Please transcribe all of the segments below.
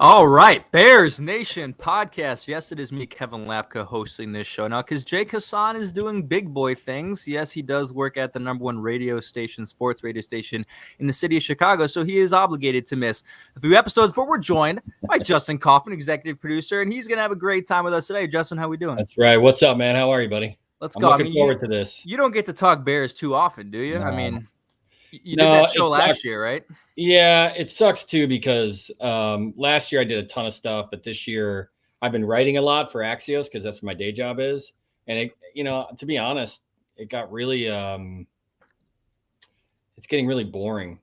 All right, Bears Nation podcast. Yes, it is me, Kevin Lapka, hosting this show now because Jake Hassan is doing big boy things. Yes, he does work at the number one radio station, sports radio station in the city of Chicago, so he is obligated to miss a few episodes. But we're joined by Justin Kaufman, executive producer, and he's going to have a great time with us today. Justin, how we doing? That's right. What's up, man? How are you, buddy? Let's I'm go. looking forward to this. You don't get to talk Bears too often, do you? No. I mean, you did that show last year, right? Yeah, it sucks too because last year I did a ton of stuff, but this year I've been writing a lot for Axios because that's what my day job is. And to be honest, it got really it's getting really boring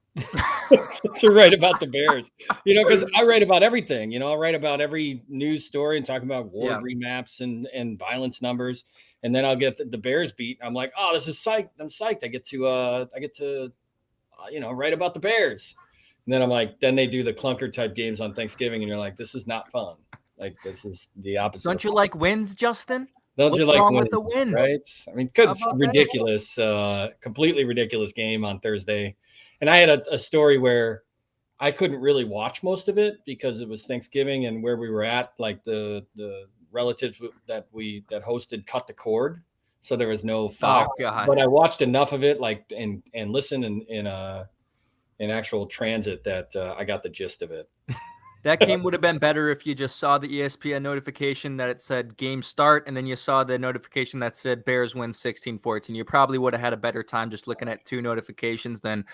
to write about the Bears. Because I write about everything. I write about every news story and talk about ward remaps and violence numbers, and then I'll get the Bears beat. I'm like, oh, this is psyched. I'm psyched. I get to write about the Bears. And then I'm like, then they do the clunker type games on Thanksgiving, and you're like, this is not fun. Like, this is the opposite. Don't you like wins, Justin? What's wrong with the win? Right? I mean, it's ridiculous, completely ridiculous game on Thursday. And I had a story where I couldn't really watch most of it because it was Thanksgiving and where we were at, like the relatives that hosted cut the cord. So there was no Fox, but I watched enough of it, like and listened in actual transit that I got the gist of it. That game would have been better if you just saw the ESPN notification that it said game start, and then you saw the notification that said Bears win 16-14. You probably would have had a better time just looking at two notifications than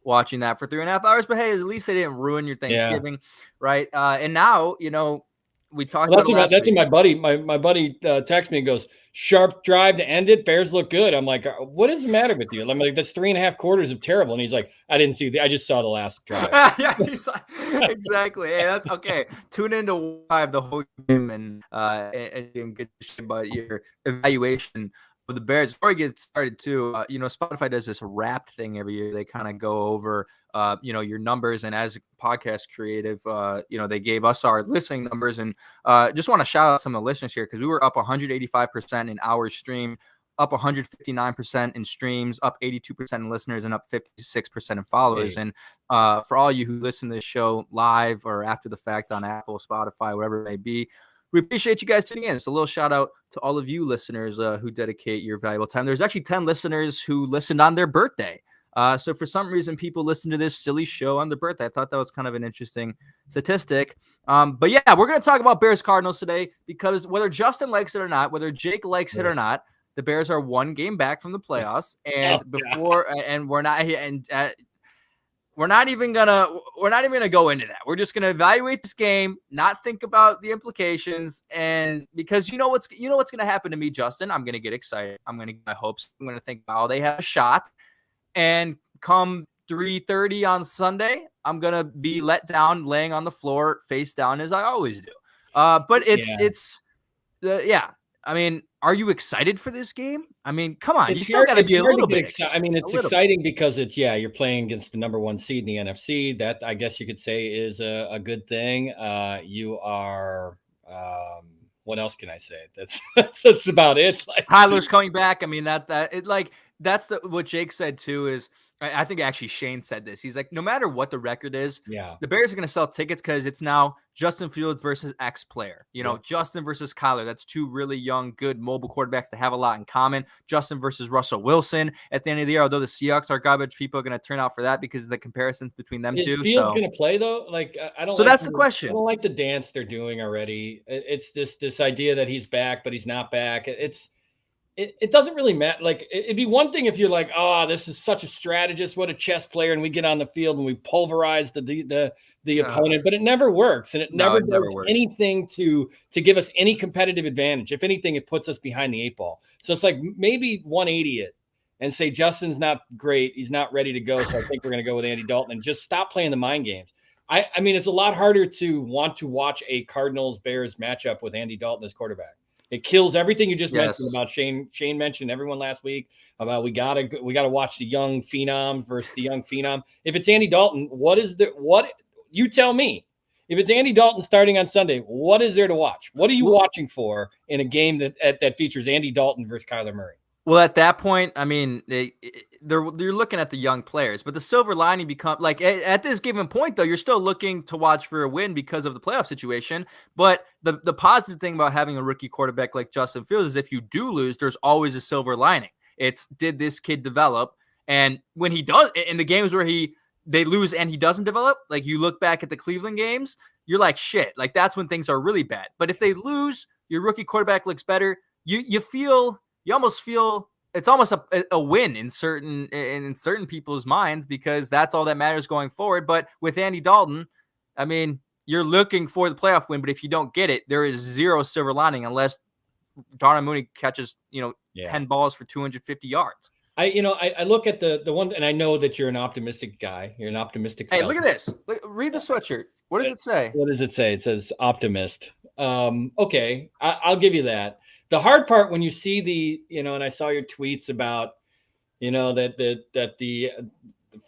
watching that for 3.5 hours. But hey, at least they didn't ruin your Thanksgiving, right? And now, we talked about that's what my buddy texted me and goes, sharp drive to end it. Bears look good. I'm like, what is the matter with you? I'm like, that's 3.5 quarters of terrible. And he's like, I didn't see I just saw the last drive. Yeah, exactly. Hey, that's okay. Tune into live the whole game and get about your evaluation of the Bears. Before we get started too, Spotify does this wrap thing every year. They kind of go over your numbers, and as a podcast creative, they gave us our listening numbers, and just want to shout out some of the listeners here because we were up 185% in hours streamed, up 159% in streams, up 82% in listeners, and up 56% in followers. Hey. And for all you who listen to this show live or after the fact on Apple, Spotify, wherever it may be, we appreciate you guys tuning in. So a little shout out to all of you listeners who dedicate your valuable time. There's actually 10 listeners who listened on their birthday. So for some reason, people listen to this silly show on their birthday. I thought that was kind of an interesting statistic. But yeah, we're going to talk about Bears Cardinals today because whether Justin likes it or not, whether Jake likes it or not, the Bears are one game back from the playoffs. And we're not even gonna go into that. We're just gonna evaluate this game, not think about the implications, and because you know what's gonna happen to me, Justin. I'm gonna get excited. I'm gonna get my hopes. I'm gonna think, oh, they have a shot, and come 3:30 on Sunday, I'm gonna be let down, laying on the floor, face down as I always do. But it's I mean, are you excited for this game? I mean, come on. You still got to be a little bit excited. I mean, it's exciting because you're playing against the number one seed in the NFC. That, I guess you could say, is a good thing. You are, what else can I say? That's about it. Like, Tyler's coming back. I mean, that's what Jake said too is, I think actually Shane said this. He's like, no matter what the record is, the Bears are going to sell tickets because it's now Justin Fields versus X player. Justin versus Kyler. That's two really young, good mobile quarterbacks that have a lot in common. Justin versus Russell Wilson at the end of the year. Although the Seahawks are garbage, people are going to turn out for that because of the comparisons between them two. Is Fields going to play though? Like, I don't. So that's the question. I don't like the dance they're doing already. It's this idea that he's back, but he's not back. It doesn't really matter. Like, it'd be one thing if you're like, oh, this is such a strategist, what a chess player, and we get on the field and we pulverize the opponent, but it never works, and it never does anything to give us any competitive advantage. If anything, it puts us behind the 8 ball. So it's like maybe 180 it and say Justin's not great, he's not ready to go, so I think we're going to go with Andy Dalton and just stop playing the mind games. I mean, it's a lot harder to want to watch a Cardinals-Bears matchup with Andy Dalton as quarterback. It kills everything you just mentioned about Shane. Shane mentioned everyone last week about we gotta watch the young phenom versus the young phenom. If it's Andy Dalton, what you tell me? If it's Andy Dalton starting on Sunday, what is there to watch? What are you watching for in a game that features Andy Dalton versus Kyler Murray? Well, at that point, I mean, you're looking at the young players, but the silver lining become like at this given point, though, you're still looking to watch for a win because of the playoff situation. But the positive thing about having a rookie quarterback like Justin Fields is if you do lose, there's always a silver lining. It's did this kid develop? And when he does, in the games where they lose and he doesn't develop, like you look back at the Cleveland games, you're like shit. Like that's when things are really bad. But if they lose, your rookie quarterback looks better. You almost feel it's almost a win in certain people's minds because that's all that matters going forward. But with Andy Dalton, I mean, you're looking for the playoff win, but if you don't get it, there is zero silver lining unless Darnell Mooney catches 10 balls for 250 yards. I look at the one, and I know that you're an optimistic guy. You're an optimistic. Hey, look at this. Read the sweatshirt. What does it say? What does it say? It says optimist. Okay, I'll give you that. The hard part when you see and I saw your tweets about, that the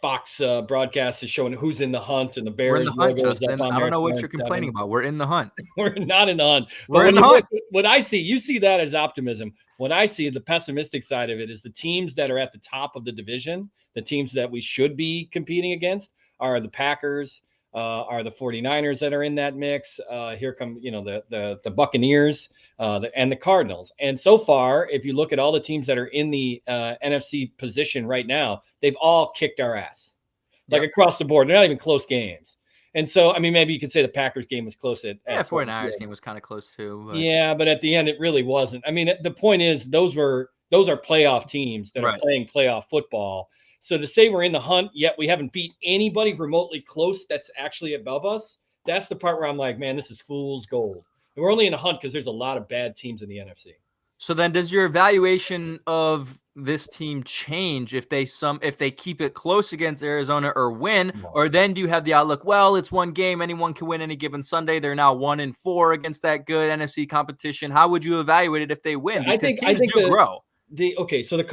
Fox broadcast is showing who's in the hunt and the Bears. We're in the hunt, Justin. I don't know what you're complaining about. We're in the hunt. We're not in the hunt. We're in the hunt. What I see, you see that as optimism. What I see, the pessimistic side of it, is the teams that are at the top of the division, the teams that we should be competing against are the Packers, are the 49ers that are in that mix. Here come, the Buccaneers and the Cardinals. And so far, if you look at all the teams that are in the NFC position right now, they've all kicked our ass, like across the board. They're not even close games. And so, I mean, maybe you could say the Packers game was close. 49ers game was kind of close too. But. Yeah, but at the end, it really wasn't. I mean, the point is those are playoff teams that are playing playoff football. So to say we're in the hunt, yet we haven't beat anybody remotely close that's actually above us, that's the part where I'm like, man, this is fool's gold. And we're only in the hunt because there's a lot of bad teams in the NFC. So then does your evaluation of this team change if they keep it close against Arizona or win? No. Or then do you have the outlook, well, it's one game, anyone can win any given Sunday. They're now 1-4 against that good NFC competition. How would you evaluate it if they win? Because teams do grow. So the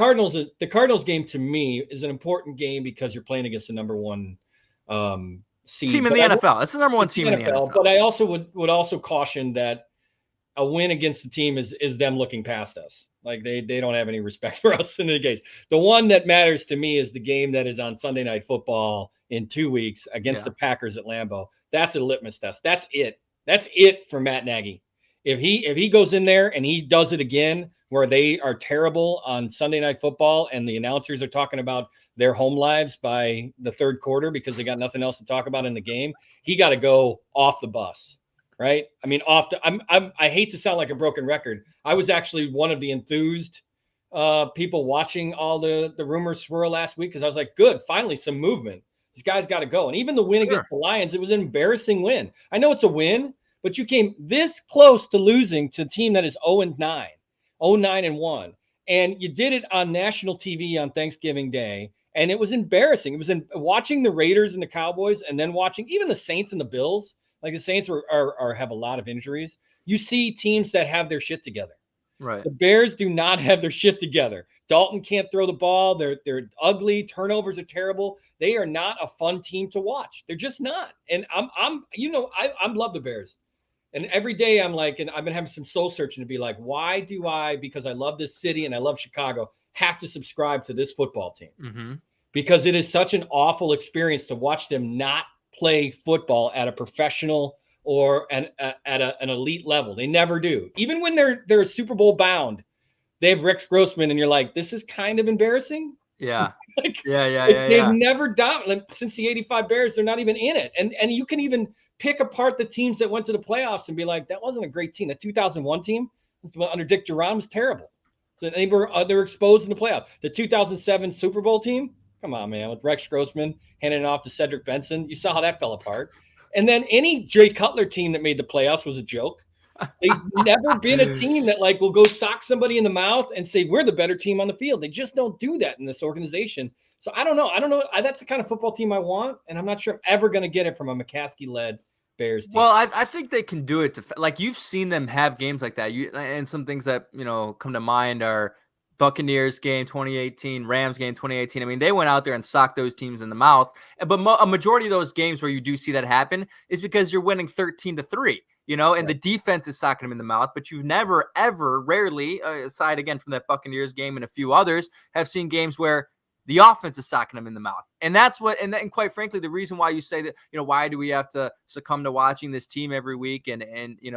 Cardinals game to me is an important game because you're playing against the number one seed. Team in the NFL. It's the number one team in the NFL. But I also would also caution that a win against the team is them looking past us. Like they don't have any respect for us in any case. The one that matters to me is the game that is on Sunday Night Football in 2 weeks against the Packers at Lambeau. That's a litmus test. That's it. That's it for Matt Nagy. If he goes in there and he does it again where they are terrible on Sunday Night Football and the announcers are talking about their home lives by the third quarter because they got nothing else to talk about in the game, he got to go off the bus. Right. I mean, I hate to sound like a broken record. I was actually one of the enthused people watching all the rumors swirl last week because I was like, good, finally some movement. This guy's got to go. And even the win against the Lions, it was an embarrassing win. I know it's a win, but you came this close to losing to a team that is 0-9, 0-9-1. And you did it on national TV on Thanksgiving Day. And it was embarrassing. It was watching the Raiders and the Cowboys and then watching even the Saints and the Bills. Like the Saints have a lot of injuries. You see teams that have their shit together. Right. The Bears do not have their shit together. Dalton can't throw the ball. They're ugly. Turnovers are terrible. They are not a fun team to watch. They're just not. And I love the Bears. And every day I'm like, and I've been having some soul searching to be like, why do I, because I love this city and I love Chicago, have to subscribe to this football team? Mm-hmm. Because it is such an awful experience to watch them not play football at a professional or at an elite level. They never do. Even when they're Super Bowl bound, they have Rex Grossman, and you're like, this is kind of embarrassing. Yeah. They've never done since the 85 Bears. They're not even in it. And you can even pick apart the teams that went to the playoffs and be like, that wasn't a great team. The 2001 team under Dick Duran was terrible. So they were exposed in the playoff. The 2007 Super Bowl team, come on, man, with Rex Grossman handing it off to Cedric Benson. You saw how that fell apart. And then any Jay Cutler team that made the playoffs was a joke. They've never been a team that will go sock somebody in the mouth and say, we're the better team on the field. They just don't do that in this organization. So I don't know. That's the kind of football team I want. And I'm not sure I'm ever going to get it from a McCaskey-led Bears team. Well, I think they can do it. You've seen them have games like that. And some things that, come to mind are Buccaneers game 2018, Rams game 2018. I mean, they went out there and socked those teams in the mouth. But a majority of those games where you do see that happen is because you're winning 13-3, and Right. the defense is socking them in the mouth. But you've never, ever, rarely, aside again from that Buccaneers game and a few others, have seen games where the offense is socking them in the mouth. And that's what, and quite frankly, the reason why you say that, why do we have to succumb to watching this team every week and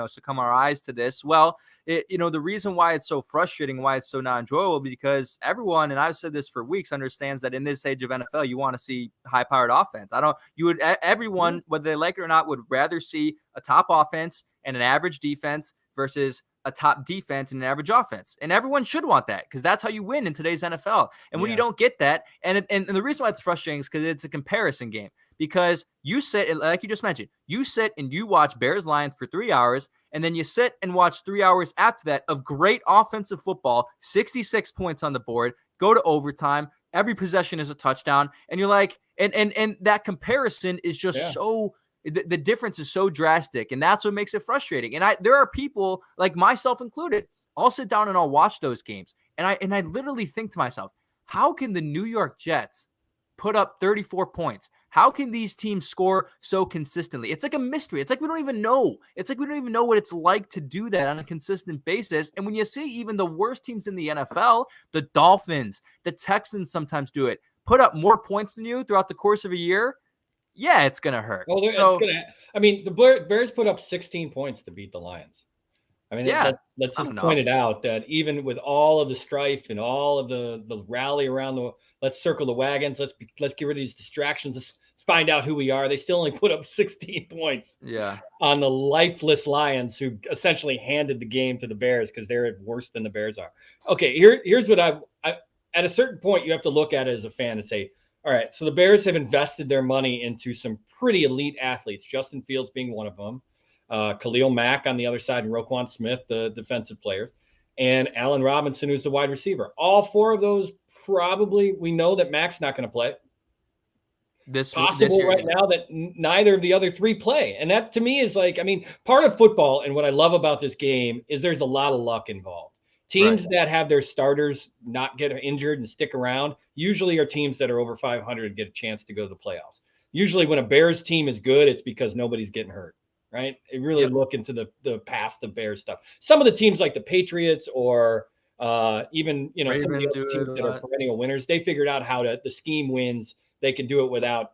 succumb our eyes to this? Well, the reason why it's so frustrating, why it's so not enjoyable, because everyone, and I've said this for weeks, understands that in this age of NFL, you want to see high-powered offense. Everyone, whether they like it or not, would rather see a top offense and an average defense versus a top defense and an average offense. And everyone should want that because that's how you win in today's NFL. And when you don't get that, and the reason why it's frustrating is because it's a comparison game. Because you sit, like you just mentioned, you sit and you watch Bears-Lions for 3 hours, and then you sit and watch 3 hours after that of great offensive football, 66 points on the board, go to overtime, every possession is a touchdown, and you're like, and that comparison is just so, the difference is so drastic, and that's what makes it frustrating. And there are people, like myself included, I'll sit down and I'll watch those games, and I literally think to myself, how can the New York Jets put up 34 points? How can these teams score so consistently? It's like a mystery. It's like we don't even know. It's like we don't even know what it's like to do that on a consistent basis. And when you see even the worst teams in the NFL, the Dolphins, the Texans sometimes do it, put up more points than you throughout the course of a year, yeah, it's going to hurt. Well, it's gonna. I mean, the Bears put up 16 points to beat the Lions. I mean, let's just point it out that even with all of the strife and all of the rally around let's circle the wagons, let's get rid of these distractions. Let's find out who we are. They still only put up 16 points. On the lifeless Lions, who essentially handed the game to the Bears because they're worse than the Bears are. Okay, here's what I at a certain point you have to look at it as a fan and say, all right, so the Bears have invested their money into some pretty elite athletes, Justin Fields being one of them, Khalil Mack on the other side, and Roquan Smith, the defensive players, and Allen Robinson, who's the wide receiver. All four of those probably, we know that Mack's not going to play. This year, right now that neither of the other three play. And that to me is like, I mean, part of football and what I love about this game is there's a lot of luck involved. Teams that have their starters not get injured and stick around usually are teams that are over 500 and get a chance to go to the playoffs. Usually when a Bears team is good, it's because nobody's getting hurt, right? They really look into the past of Bears stuff. Some of the teams like the Patriots or even, some of the other teams that are perennial winners, they figured out how to, the scheme wins. They can do it without,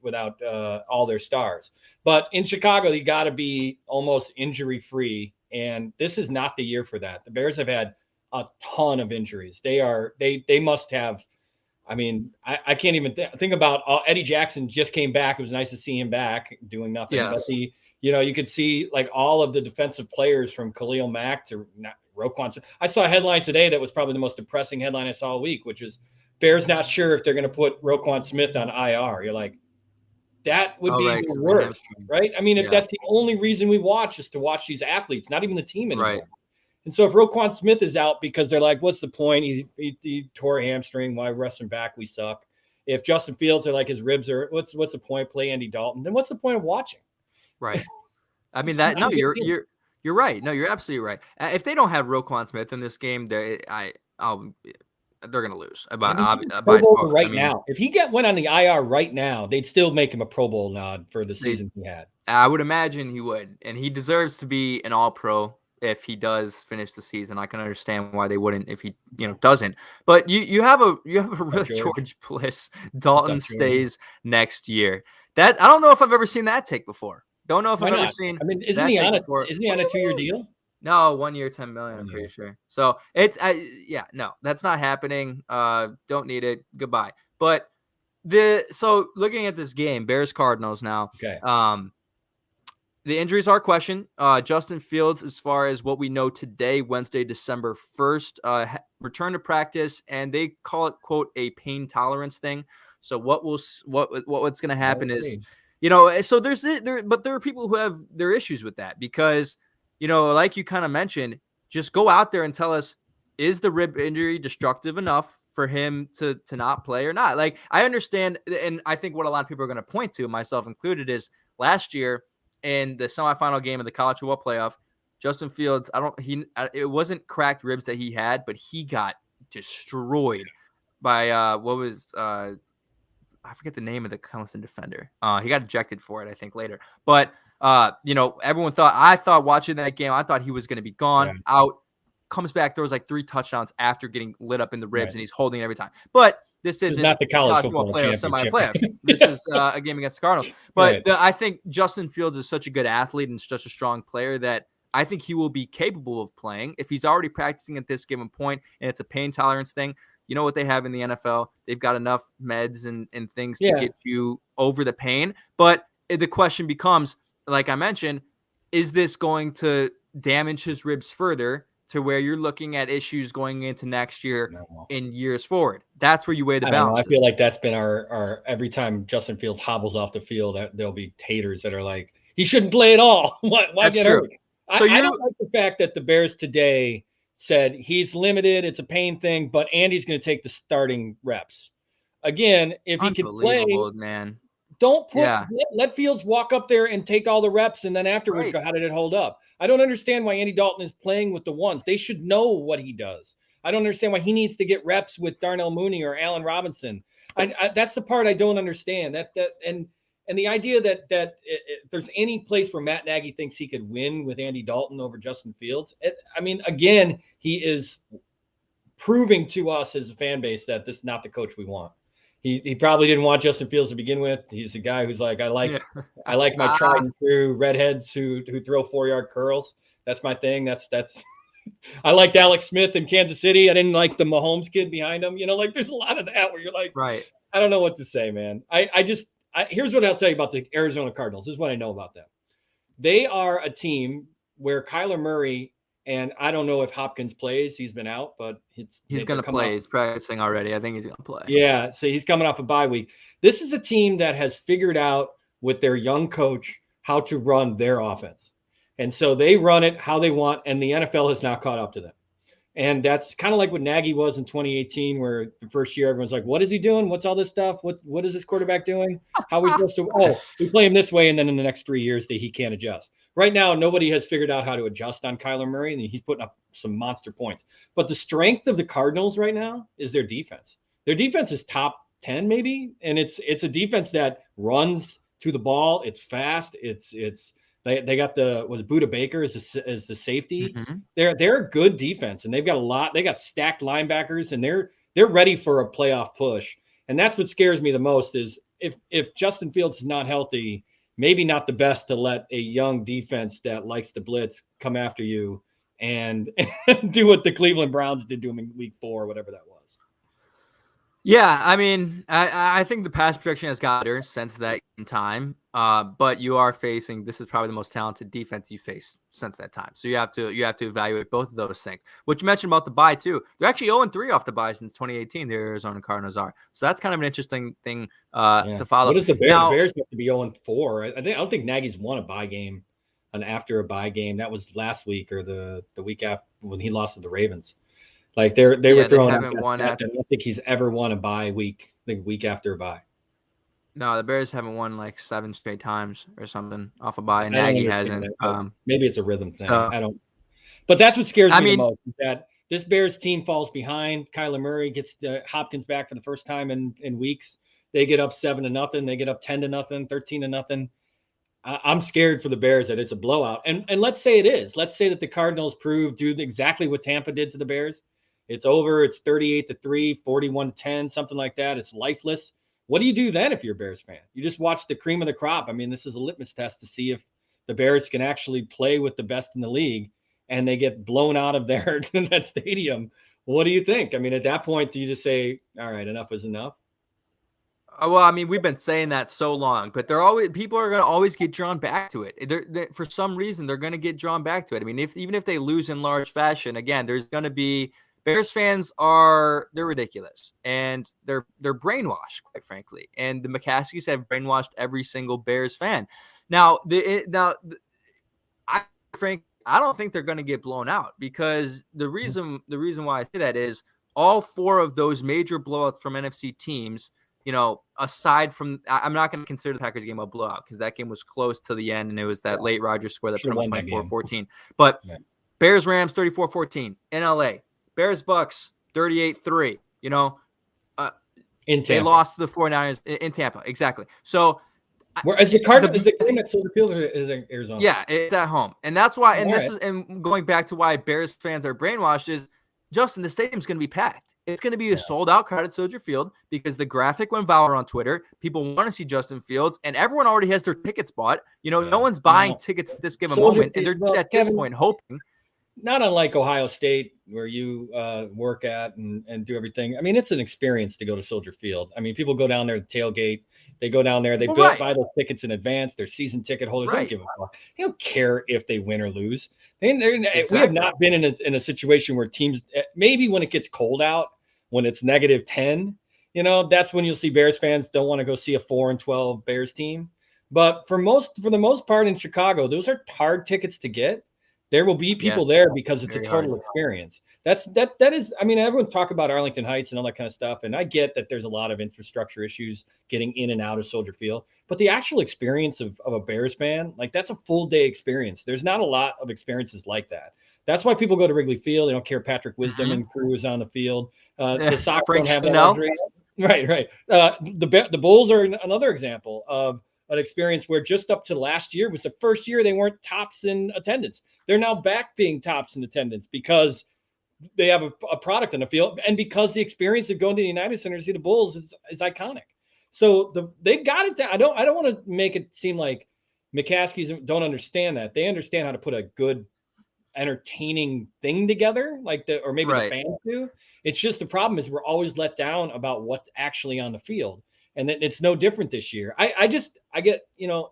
without all their stars. But in Chicago, you got to be almost injury free. And this is not the year for that. The Bears have had a ton of injuries. They must have. I mean, I can't even think about Eddie Jackson just came back. It was nice to see him back doing nothing. Yeah. But you could see like all of the defensive players from Khalil Mack to Roquan. I saw a headline today that was probably the most depressing headline I saw all week, which is Bears not sure if they're going to put Roquan Smith on IR. You're like, that would be the worst, right? I mean, if that's the only reason we watch is to watch these athletes, not even the team anymore. Right. And so if Roquan Smith is out because they're like, what's the point? He tore a hamstring. Why rest him back? We suck. If Justin Fields are like his ribs are, what's the point? Play Andy Dalton. Then what's the point of watching? Right. I mean, you're right. No, you're absolutely right. If they don't have Roquan Smith in this game, they're going to lose. Now, if he went on the IR right now, they'd still make him a Pro Bowl nod for the season he had. I would imagine he would, and he deserves to be an All-Pro if he does finish the season. I can understand why they wouldn't if he doesn't. But you have a real George Bliss. Dalton stays next year. That I don't know if I've ever seen that take before. Don't know if I've ever seen. I mean, isn't he on a 2-year deal? No, 1 year, $10 million. I'm pretty sure. So no, that's not happening. Don't need it. Goodbye. But so looking at this game, Bears Cardinals now. Okay. The injuries are a question. Justin Fields, as far as what we know today, Wednesday, December 1st, return to practice, and they call it quote a pain tolerance thing. So what's going to happen is, so but there are people who have their issues with that because. Like you kind of mentioned, just go out there and tell us, is the rib injury destructive enough for him to not play or not? Like, I understand, and I think what a lot of people are going to point to, myself included, is last year in the semifinal game of the college football playoff, Justin Fields, it wasn't cracked ribs that he had, but he got destroyed by what was I forget the name of the Clemson defender. He got ejected for it, I think, later. But I thought watching that game, I thought he was going to be gone, out. Comes back, throws like 3 touchdowns after getting lit up in the ribs, and he's holding it every time. But this isn't not the college football playoff, semi-playoff. championship. This is a game against the Cardinals. But I think Justin Fields is such a good athlete and such a strong player that I think he will be capable of playing. If he's already practicing at this given point and it's a pain tolerance thing, you know what they have in the NFL? They've got enough meds and things to get you over the pain. But the question becomes, like I mentioned, is this going to damage his ribs further to where you're looking at issues going into next year in years forward? That's where you weigh the balance. I feel like that's been our every time Justin Fields hobbles off the field, that there'll be haters that are like, he shouldn't play at all. Why get hurt? So I don't like the fact that the Bears today said he's limited, it's a pain thing, but Andy's going to take the starting reps. Again, if he can play, man. Don't let Fields walk up there and take all the reps, and then afterwards go, how did it hold up? I don't understand why Andy Dalton is playing with the ones. They should know what he does. I don't understand why he needs to get reps with Darnell Mooney or Allen Robinson. That's the part I don't understand. And the idea that if there's any place where Matt Nagy thinks he could win with Andy Dalton over Justin Fields, again, he is proving to us as a fan base that this is not the coach we want. He probably didn't want Justin Fields to begin with. He's a guy who's like, I like my tried and true redheads who throw 4-yard curls. That's my thing. That's I liked Alex Smith in Kansas City. I didn't like the Mahomes kid behind him. There's a lot of that where you're like, I don't know what to say, man. Here's what I'll tell you about the Arizona Cardinals. This is what I know about them. They are a team where Kyler Murray, and I don't know if Hopkins plays. He's been out, but he's going to play. He's practicing already. I think he's going to play. Yeah, so he's coming off a bye week. This is a team that has figured out with their young coach how to run their offense. And so they run it how they want, and the NFL has now caught up to them. And that's kind of like what Nagy was in 2018, where the first year everyone's like, what is he doing? What's all this stuff? What is this quarterback doing? How are we supposed to we play him this way, and then in the next 3 years he can't adjust. Right now, nobody has figured out how to adjust on Kyler Murray, and he's putting up some monster points. But the strength of the Cardinals right now is their defense. Their defense is top 10 maybe, and it's a defense that runs to the ball. It's fast. They got Buda Baker as the safety. Mm-hmm. They're a good defense, and they've got a lot. They got stacked linebackers, and they're ready for a playoff push. And that's what scares me the most is if Justin Fields is not healthy, maybe not the best to let a young defense that likes to blitz come after you and do what the Cleveland Browns did to him in week 4 or whatever that was. Yeah, I think the pass protection has got better since that time. But you are facing, this is probably the most talented defense you faced since that time. So you have to evaluate both of those things. What you mentioned about the bye too, they're actually 0-3 off the bye since 2018. The Arizona Cardinals are. So that's kind of an interesting thing to follow. What is the Bears? The Bears have to be 0-4. I don't think Nagy's won a bye game, after a bye game. That was last week or the week after when he lost to the Ravens. Like they were throwing. I don't think he's ever won a bye week. The week after a bye. No, the Bears haven't won like 7 straight times or something off a bye. Nagy hasn't. Maybe it's a rhythm thing. I don't. But that's what scares me the most. Is that this Bears team falls behind. Kyler Murray gets Hopkins back for the first time in weeks. They get up 7-0. They get up 10-0, 13-0. I'm scared for the Bears that it's a blowout. And let's say it is. Let's say that the Cardinals do exactly what Tampa did to the Bears. It's over. It's 38-3, 41-10, something like that. It's lifeless. What do you do then if you're a Bears fan? You just watch the cream of the crop. This is a litmus test to see if the Bears can actually play with the best in the league, and they get blown out of that stadium. What do you think? At that point, do you just say, all right, enough is enough? Well, we've been saying that so long, but people are going to always get drawn back to it. For some reason, they're going to get drawn back to it. Even if they lose in large fashion, again, there's going to be Bears fans they're ridiculous and they're brainwashed, quite frankly. And the McCaskies have brainwashed every single Bears fan. Now, I don't think they're going to get blown out because the reason why I say that is all 4 of those major blowouts from NFC teams. Aside from, I'm not going to consider the Packers game a blowout because that game was close to the end and it was that late Rodgers score that put them 24-14. But Bears Rams 34-14 in LA. Bears Bucks 38-3. You know, in they Tampa. lost to the 49ers in Tampa. Exactly. So Where is the Cardinals? Is the game at Soldier Field or is it Arizona? Yeah, it's at home. And that's why, and All this right. is, and going back to why Bears fans are brainwashed is, Justin, the stadium's going to be packed. It's going to be a sold out crowd at Soldier Field because the graphic went viral on Twitter. People want to see Justin Fields, and everyone already has their tickets bought. You know, no one's buying tickets at this given Soldier moment, and they're Field, just well, at this Kevin, point hoping. not unlike Ohio State, where you work at and do everything. I mean, it's an experience to go to Soldier Field. I mean, people go down there to tailgate. They go down there. They buy those tickets in advance. They're season ticket holders. They don't give a fuck. They don't care if they win or lose. We have not been in a situation where teams, maybe when it gets cold out, when it's -10, you know, that's when you'll see Bears fans don't want to go see a 4-12 Bears team. But for the most part in Chicago, those are hard tickets to get. There will be people there because it's a total experience. That is, I mean, everyone's talking about Arlington Heights and all that kind of stuff. And I get that there's a lot of infrastructure issues getting in and out of Soldier Field, but the actual experience of a Bears fan, like that's a full day experience. There's not a lot of experiences like that. That's why people go to Wrigley Field. They don't care Patrick Wisdom and crew is on the field. The Sox don't have that luxury. Right. The Bulls are another example of an experience where just up to last year was the first year they weren't tops in attendance. They're now back being tops in attendance because they have a product on the field and because the experience of going to the United Center to see the Bulls is iconic. So they got it down. I don't want to make it seem like McCaskies don't understand that. They understand how to put a good, entertaining thing together, or maybe the fans do. It's just the problem is we're always let down about what's actually on the field. And it's no different this year. I get, you know,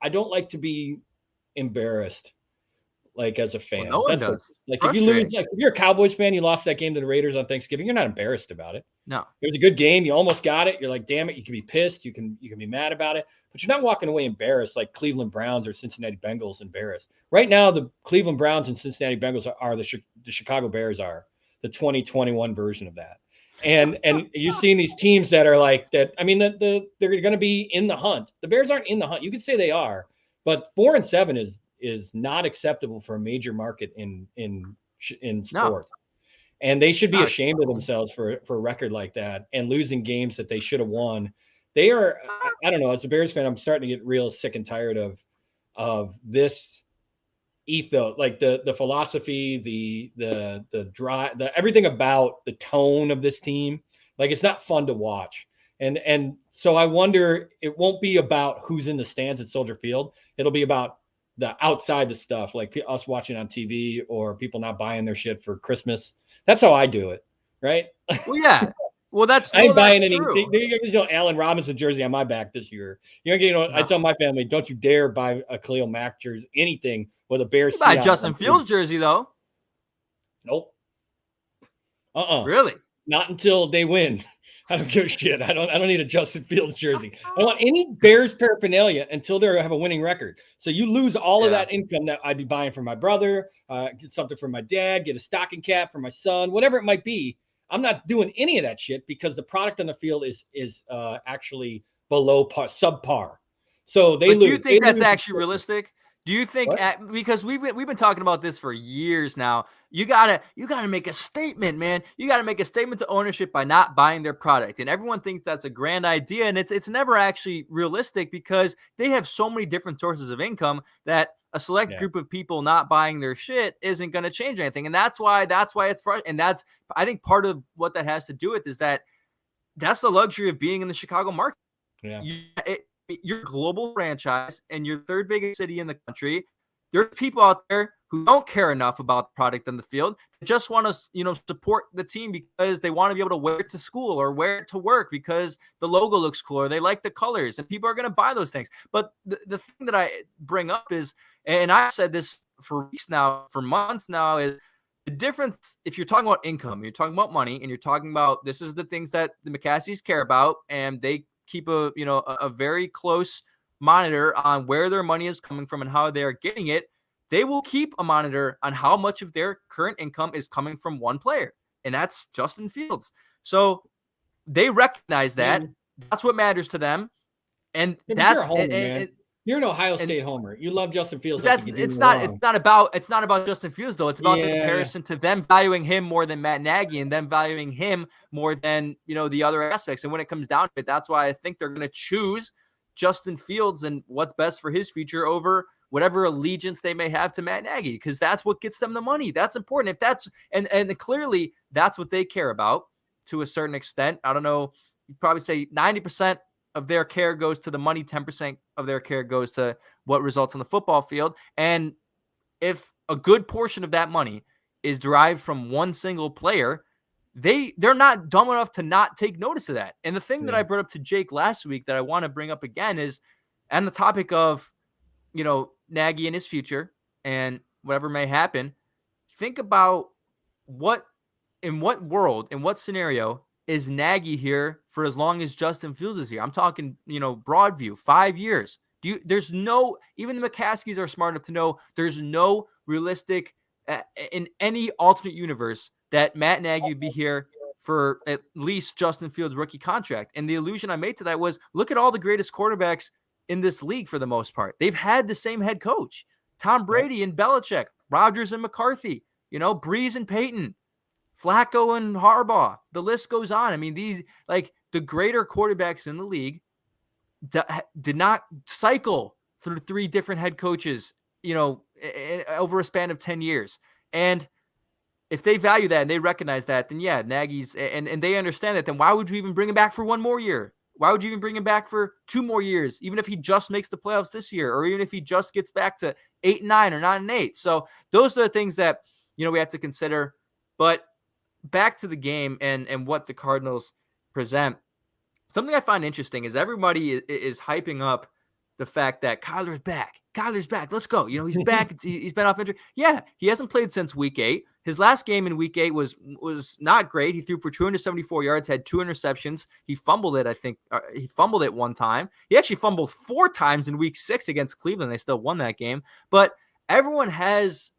I don't like to be embarrassed, like as a fan. Well, no one does. Like if you lose, like if you're a Cowboys fan, you lost that game to the Raiders on Thanksgiving, you're not embarrassed about it. No. It was a good game. You almost got it. You're like, damn it. You can be pissed. You can be mad about it, but you're not walking away embarrassed like Cleveland Browns or Cincinnati Bengals embarrassed. Right now, the Cleveland Browns and Cincinnati Bengals are the Chicago Bears are the 2021 version of that. And you've seen these teams that are like that. I mean, they're going to be in the hunt. The Bears aren't in the hunt. You could say they are, but 4-7 is not acceptable for a major market in sports. No. And they should be ashamed of themselves for a record like that and losing games that they should have won. They are, I don't know, as a Bears fan, I'm starting to get real sick and tired of this ethos, like the philosophy, the drive, everything about the tone of this team. Like it's not fun to watch. And so I wonder, it won't be about who's in the stands at Soldier Field. It'll be about the outside the stuff, like us watching on TV or people not buying their shit for Christmas. That's how I do it, right? Well, yeah. Well, that's I ain't buying any. You know, Allen Robinson jersey on my back this year. You know, I tell my family, don't you dare buy a Khalil Mack jersey, anything with a Bears. Buy a Justin Fields jersey though. Nope. Really? Not until they win. I don't give a shit. I don't need a Justin Fields jersey. I don't want any Bears paraphernalia until they have a winning record. So you lose all of that income that I'd be buying for my brother, get something for my dad, get a stocking cap for my son, whatever it might be. I'm not doing any of that shit because the product on the field is actually below subpar. So they lose. Do you think that's actually realistic? Do you think because we've been talking about this for years now, you gotta make a statement, man. You gotta make a statement to ownership by not buying their product. And everyone thinks that's a grand idea, and it's never actually realistic because they have so many different sources of income that a select group of people not buying their shit isn't going to change anything. And that's why it's frustrating. And that's, I think, part of what that has to do with is that's the luxury of being in the Chicago market. Yeah. You're a global franchise and you're third biggest city in the country. There's people out there who don't care enough about the product on the field. They just want to, support the team because they want to be able to wear it to school or wear it to work because the logo looks cool or they like the colors, and people are going to buy those things. But the thing that I bring up is, and I've said this for weeks now, for months now, is the difference. If you're talking about income, you're talking about money, and you're talking about this is the things that the McCaskies care about, and they keep a very close monitor on where their money is coming from and how they are getting it. They will keep a monitor on how much of their current income is coming from one player, and that's Justin Fields. So they recognize that. That's what matters to them. And that's man. You're an Ohio And State homer. You love Justin Fields like that's you can do no wrong. it's not about Justin Fields though. It's about the Yeah. comparison to them valuing him more than Matt Nagy and them valuing him more than, the other aspects. And when it comes down to it, that's why I think they're going to choose Justin Fields and what's best for his future over whatever allegiance they may have to Matt Nagy, because that's what gets them the money. That's important. If that's and clearly that's what they care about to a certain extent. I don't know. You'd probably say 90% of their care goes to the money, 10% of their care goes to what results on the football field. And if a good portion of that money is derived from one single player, they're not dumb enough to not take notice of that. And the thing that I brought up to Jake last week that I want to bring up again is, and the topic of, Nagy and his future and whatever may happen, think about in what world, in what scenario is Nagy here for as long as Justin Fields is here? I'm talking, broad view, 5 years. There's no, even the McCaskies are smart enough to know there's no realistic in any alternate universe that Matt Nagy would be here for at least Justin Fields' rookie contract. And the allusion I made to that was, look at all the greatest quarterbacks in this league for the most part. They've had the same head coach. Tom Brady and Belichick, Rodgers and McCarthy, Breeze and Peyton, Flacco and Harbaugh. The list goes on. I mean, the greater quarterbacks in the league did not cycle through 3 different head coaches, over a span of 10 years. And if they value that and they recognize that, then yeah, Nagy's and they understand that, then why would you even bring him back for 1 more year? Why would you even bring him back for 2 more years, even if he just makes the playoffs this year, or even if he just gets back to 8-9 or 9-8? So those are the things that, we have to consider. But back to the game and what the Cardinals present, something I find interesting is everybody is hyping up the fact that Kyler's back. Kyler's back. Let's go. He's back. He's been off injury. Yeah, he hasn't played since week 8. His last game in week 8 was not great. He threw for 274 yards, had 2 interceptions. He fumbled it, I think. He fumbled it 1 time. He actually fumbled 4 times in week 6 against Cleveland. They still won that game. But everyone has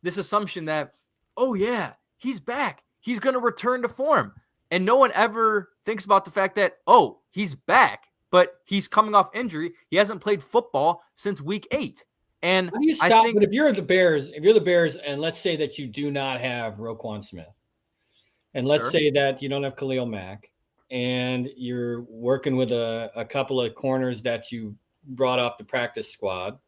this assumption that, oh, yeah, he's back. He's going to return to form. And no one ever thinks about the fact that, oh, he's back, but he's coming off injury. He hasn't played football since week 8. And how do you stop? But if you're the Bears, and let's say that you do not have Roquan Smith, and let's say that you don't have Khalil Mack, and you're working with a couple of corners that you brought off the practice squad,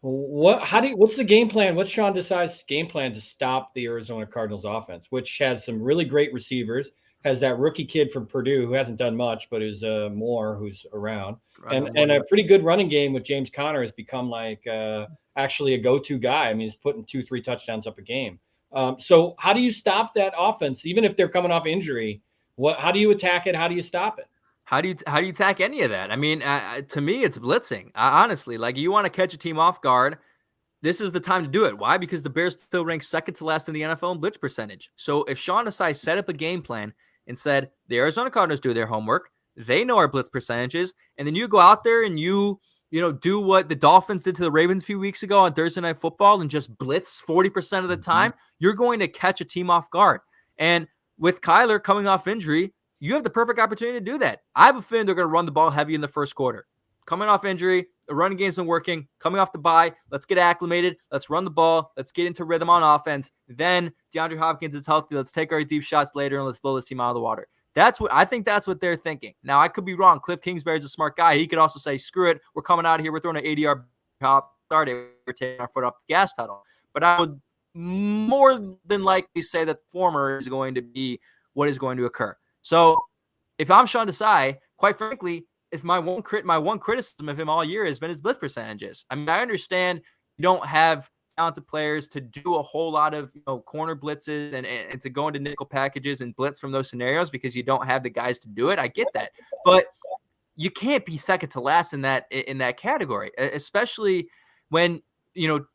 what's the game plan? What's Sean Desai's game plan to stop the Arizona Cardinals offense, which has some really great receivers, has that rookie kid from Purdue who hasn't done much, but is Moore, who's around, and a pretty good running game with James Conner has become like actually a go-to guy. I mean, he's putting 2-3 touchdowns up a game. So how do you stop that offense, even if they're coming off injury? How do you attack it? How do you stop it? How do you attack any of that? I mean, to me, it's blitzing. Honestly, like, you want to catch a team off guard, this is the time to do it. Why? Because the Bears still rank second to last in the NFL in blitz percentage. So if Sean Desai set up a game plan and said, the Arizona Cardinals do their homework, they know our blitz percentages, and then you go out there and you do what the Dolphins did to the Ravens a few weeks ago on Thursday Night Football and just blitz 40% of the time, you're going to catch a team off guard. And with Kyler coming off injury, you have the perfect opportunity to do that. I have a feeling they're going to run the ball heavy in the first quarter. Coming off injury, the running game's been working. Coming off the bye, let's get acclimated. Let's run the ball. Let's get into rhythm on offense. Then DeAndre Hopkins is healthy. Let's take our deep shots later and let's blow this team out of the water. I think that's what they're thinking. Now, I could be wrong. Cliff Kingsbury's a smart guy. He could also say, screw it. We're coming out of here. We're throwing an 80-yard pop. We're taking our foot off the gas pedal. But I would more than likely say that the former is going to be what is going to occur. So if I'm Sean Desai, quite frankly, if my one criticism of him all year has been his blitz percentages. I mean, I understand you don't have talented players to do a whole lot of corner blitzes and to go into nickel packages and blitz from those scenarios because you don't have the guys to do it. I get that, but you can't be second to last in that category, especially when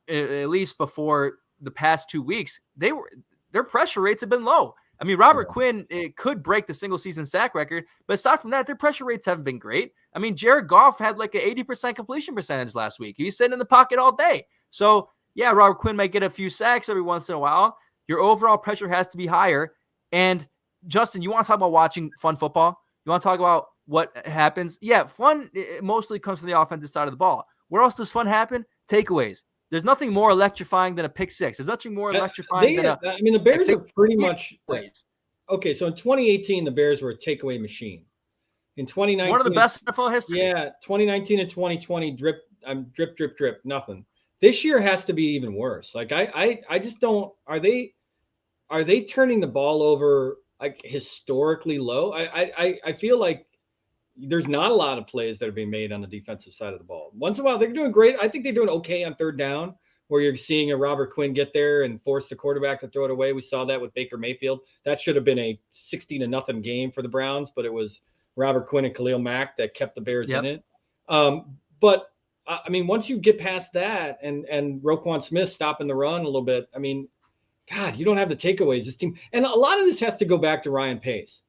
at least before the past 2 weeks their pressure rates have been low. I mean, Robert Quinn could break the single season sack record, but aside from that, their pressure rates haven't been great. I mean, Jared Goff had like an 80% completion percentage last week. He's sitting in the pocket all day. So yeah, Robert Quinn might get a few sacks every once in a while. Your overall pressure has to be higher. And Justin, you want to talk about watching fun football? You want to talk about what happens? Yeah, fun mostly comes from the offensive side of the ball. Where else does fun happen? Takeaways. There's nothing more electrifying than a pick six. There's nothing more electrifying than a I mean, the Bears are pretty much takeaways. Okay. So in 2018, the Bears were a takeaway machine. In 2019, one of the best in NFL history. Yeah, 2019 and 2020, drip, drip, nothing. This year has to be even worse. Like I just don't. Are they turning the ball over like historically low? I feel like there's not a lot of plays that are being made on the defensive side of the ball. Once in a while, they're doing great. I think they're doing okay on third down, where you're seeing a Robert Quinn get there and force the quarterback to throw it away. We saw that with Baker Mayfield. That should have been a 16-0 game for the Browns, but it was Robert Quinn and Khalil Mack that kept the Bears in it. But I mean, once you get past that and Roquan Smith stopping the run a little bit, I mean, God, you don't have the takeaways. This team, and a lot of this has to go back to Ryan Pace.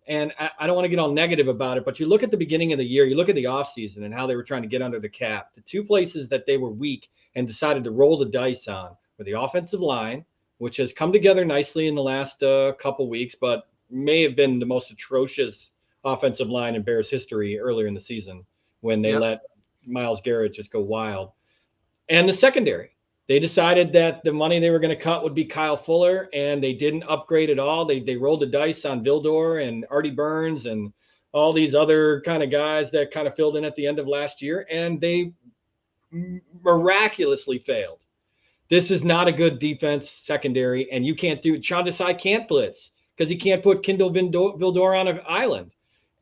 And I don't want to get all negative about it, but you look at the beginning of the year, you look at the offseason and how they were trying to get under the cap. The two places that they were weak and decided to roll the dice on were the offensive line, which has come together nicely in the last couple weeks, but may have been the most atrocious offensive line in Bears history earlier in the season when they let Myles Garrett just go wild. And the secondary. They decided that the money they were going to cut would be Kyle Fuller, and they didn't upgrade at all. They rolled the dice on Vildor and Artie Burns and all these other kind of guys that kind of filled in at the end of last year, and they miraculously failed. This is not a good defense secondary, and you can't do – Sean Desai can't blitz because he can't put Kendall Vildor on an island.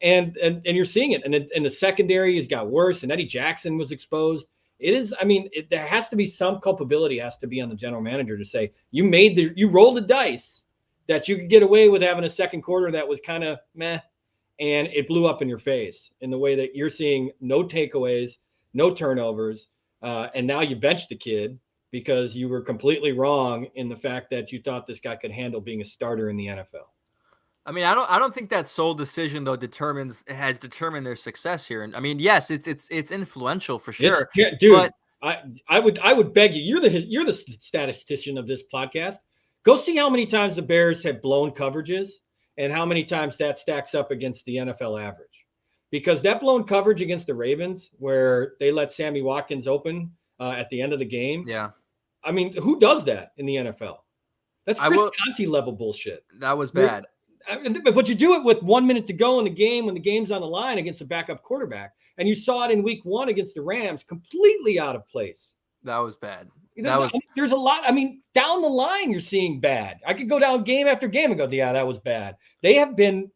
And you're seeing it. And the secondary has got worse, and Eddie Jackson was exposed. It is, I mean, there has to be some culpability has to be on the general manager to say, you rolled the dice that you could get away with having a second quarter that was kind of meh, and it blew up in your face in the way that you're seeing no takeaways, no turnovers, and now you benched the kid because you were completely wrong in the fact that you thought this guy could handle being a starter in the NFL. I mean, I don't think that sole decision though has determined their success here. And I mean, yes, it's influential for sure. Dude, but I would beg you. You're the statistician of this podcast. Go see how many times the Bears have blown coverages and how many times that stacks up against the NFL average. Because that blown coverage against the Ravens, where they let Sammy Watkins open at the end of the game. Yeah. I mean, who does that in the NFL? That's Chris Conte level bullshit. That was bad. But you do it with 1 minute to go in the game when the game's on the line against a backup quarterback. And you saw it in week 1 against the Rams, completely out of place. That was bad. There's a lot. I mean, down the line, you're seeing bad. I could go down game after game and go, yeah, that was bad. They have been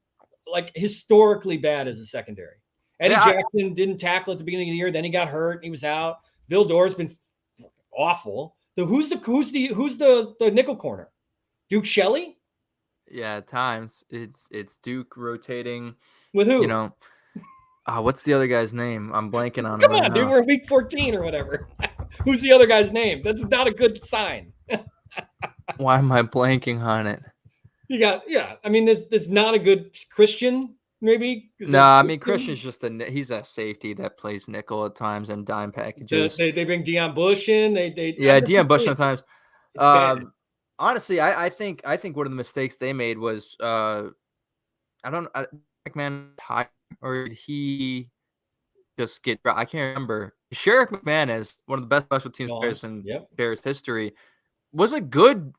like historically bad as a secondary. Eddie Jackson didn't tackle at the beginning of the year. Then he got hurt. And he was out. Vildor's been awful. Who's the nickel corner? Duke Shelley? Yeah, at times it's Duke rotating with who? You know, what's the other guy's name? I'm blanking on. Come on, dude. We're week 14 or whatever. Who's the other guy's name? That's not a good sign. Why am I blanking on it? I mean, there's not a good Christian. Maybe. No, I mean Christian's just he's a safety that plays nickel at times and dime packages. They bring Deion Bush in. Deion Bush sometimes. Honestly, I think one of the mistakes they made was McMahon tired, or did he just get? I can't remember. Sheriff McManus, one of the best special teams players in Bears history, was a good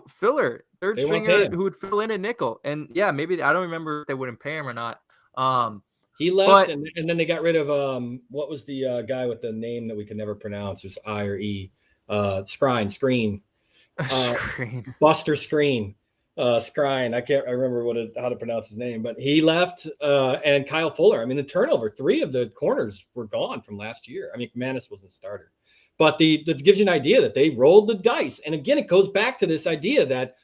filler third stringer who would fill in at nickel. And yeah, maybe I don't remember if they wouldn't pay him or not. He left, and then they got rid of what was the guy with the name that we could never pronounce? It was I or E. Screen. Buster Screen. Skrine. I remember how to pronounce his name, but he left. And Kyle Fuller. I mean, the turnover. 3 of the corners were gone from last year. I mean, McManus wasn't a starter, but that gives you an idea that they rolled the dice. And again, it goes back to this idea that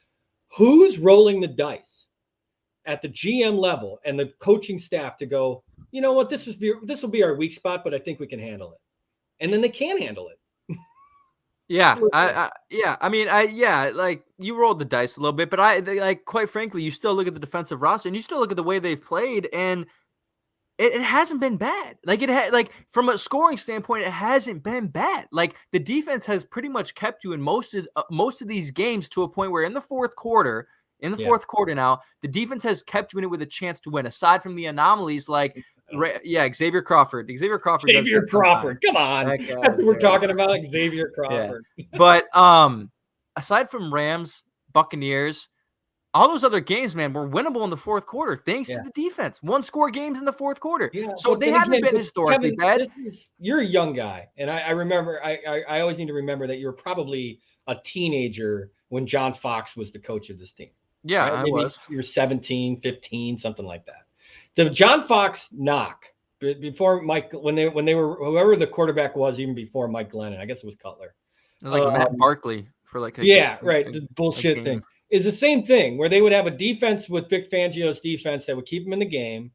who's rolling the dice at the GM level and the coaching staff to go, you know what, this will be our weak spot, but I think we can handle it. And then they can handle it. Yeah, like you rolled the dice a little bit, but quite frankly, you still look at the defensive roster and you still look at the way they've played, and it hasn't been bad. Like from a scoring standpoint, it hasn't been bad. Like the defense has pretty much kept you in most of these games to a point where in the fourth quarter now, the defense has kept you in it with a chance to win. Aside from the anomalies like Xavier Crawford. Xavier Crawford does Xavier that sometime. Crawford. Come on. That guy That's is what we're terrible. talking about. Xavier Crawford. Yeah. But aside from Rams, Buccaneers, all those other games, man, were winnable in the fourth quarter thanks to the defense. 1-score games in the fourth quarter. Yeah, So they haven't been historically bad. You're a young guy, and I remember. I always need to remember that you were probably a teenager when John Fox was the coach of this team. Yeah, right? I Maybe was. You're 17, 15, something like that. The John Fox knock before Mike, when they were whoever the quarterback was, even before Mike Glennon, I guess it was Cutler. It was like Matt Barkley for like the bullshit thing is the same thing where they would have a defense with Vic Fangio's defense that would keep them in the game,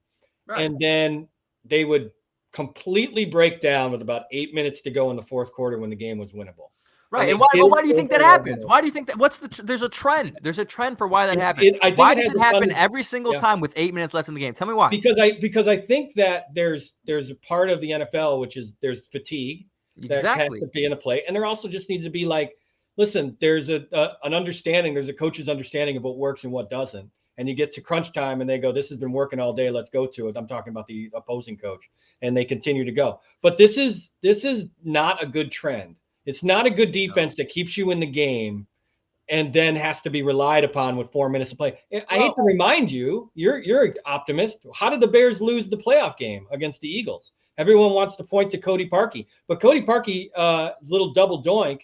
and then they would completely break down with about 8 minutes to go in the fourth quarter when the game was winnable. Right. And why do you think that happens? Why do you think that? There's a trend. There's a trend for why that happens. Why does it happen every single time with 8 minutes left in the game? Tell me why. Because I think that there's a part of the NFL which is there's fatigue that has to be in a play, and there also just needs to be like, listen, there's an understanding. There's a coach's understanding of what works and what doesn't. And you get to crunch time and they go, this has been working all day. Let's go to it. I'm talking about the opposing coach, and they continue to go. But this is not a good trend. It's not a good defense that keeps you in the game and then has to be relied upon with 4 minutes to play. I hate to remind you, you're an optimist. How did the Bears lose the playoff game against the Eagles? Everyone wants to point to Cody Parkey, but Cody Parkey, little double doink,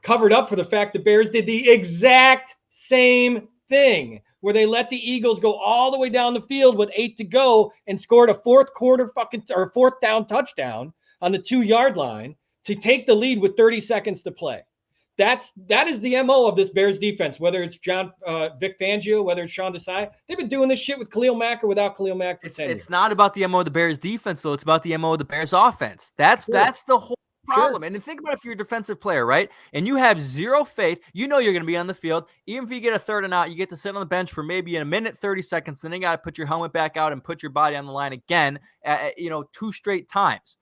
covered up for the fact the Bears did the exact same thing, where they let the Eagles go all the way down the field with 8 to go and scored a fourth down touchdown on the 2-yard line to take the lead with 30 seconds to play. That is the MO of this Bears defense, whether it's Vic Fangio, whether it's Sean Desai. They've been doing this shit with Khalil Mack or without Khalil Mack for 10 years. It's not about the MO of the Bears defense, though. It's about the MO of the Bears offense. That's the whole problem. And then think about if you're a defensive player, right? And you have zero faith, you know you're going to be on the field. Even if you get a third and out, you get to sit on the bench for maybe a minute, 30 seconds. Then you got to put your helmet back out and put your body on the line again, 2 straight times.